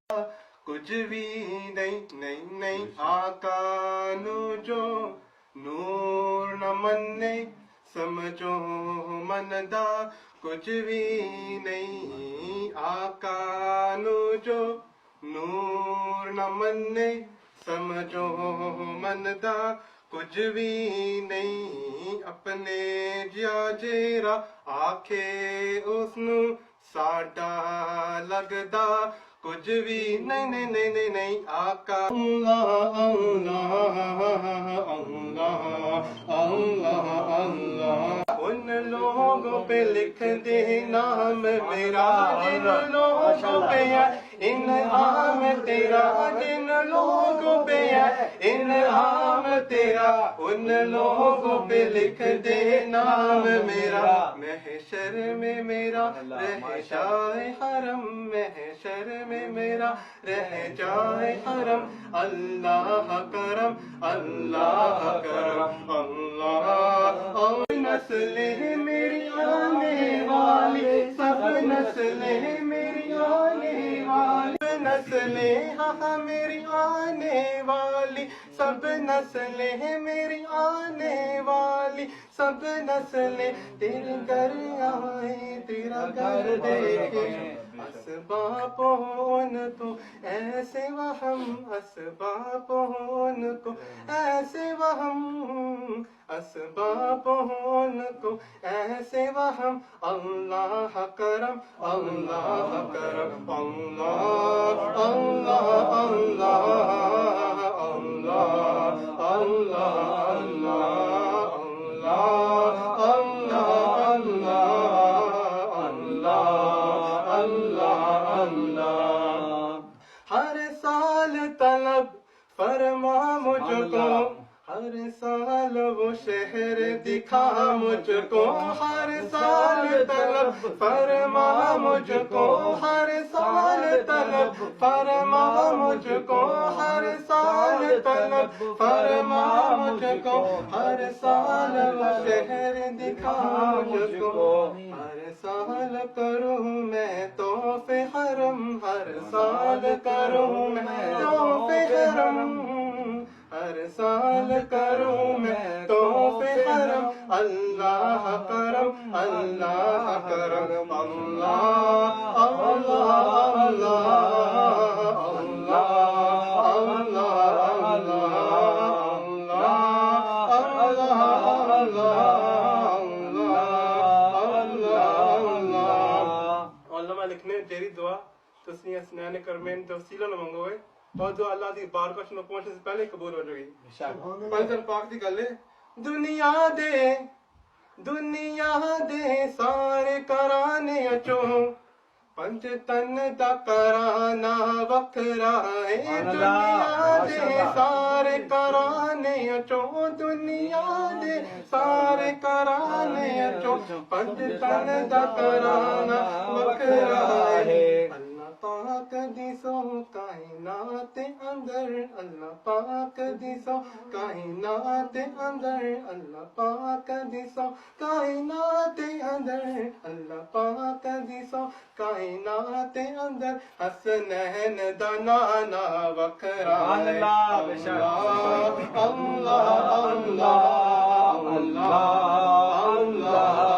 کچھ بھی نہیں آقا نو جو نور نہ منے سمجھو مندا کچھ بھی نہیں آقا نو جو نور نہ منے سمجھو مندا کچھ بھی نہیں اپنے جیا جیرا آکھے اس نو ساڈا لگدا کچھ بھی نہیں آقا اللہ اللہ اللہ اللہ اللہ ان لوگوں پہ لکھ دے نام میرا جن لوگوں پہ انعام تیرا جن لوگوں پہ انعام تیرا ان لوگوں پہ لکھ دے نام میرا محشر میں میرا رہ جائے حرم محشر میں میرا رہ جائے حرم اللہ کرم اللہ کرم اللہ نسلیں میری آنے والی سب نسلیں میری آنے والی نسلیں ہاں میری آنے والی سب نسلیں میری آنے والی سب نسلیں تیرے گھر آئے تیرا گھر دیکھے اسباب ان کو ایسے وہم اسباب ان کو ایسے وہم اسباب ان کو ایسے وہم اللہ کرم اللہ کرم اللہ اللہ اللہ اللہ اللہ اللہ اللہ اللہ اللہ ہر سال طلب فرما مجھ کو ہر سال وہ شہر دکھا مجھ کو ہر سال طلب فرما مجھ کو ہر سال طلب فرما مجھ کو ہر سال طلب فرما مجھ کو ہر سال وہ شہر دکھا مجھ کو ہر سال کروں میں طوف حرم ہر سال کروں میں طوف حرم ہر سال کروں میں طوف حرم اللہ کرم اللہ کرم اللہ اللہ اللہ اللہ اللہ علامہ لکھنے تیری دعا تسنیہ سنان کرمین توسیلہ نہ منگوئے اور دعا اللہ دی بارگاہ نو پہنچنے سے پہلے قبول ہو جائے گی پنجن پاک دی گل ہے دنیا دے سارے کرانے اچو پنج تن دا کرانا وکھرا ہے دنیا دے سارے کرانے اچو دنیا دے سارے کرانے اچو پنج تن دا کرانا وکھرا ہے اللہ پاک دی سو کائنات اندر اللہ پاک دی سو کائنات اندر اللہ پاک دی سو کائنات اندر اللہ پاک دی سو کائنات اندر حسنین دا نانا وکھرا ہے اللہ اللہ اللہ اللہ اللہ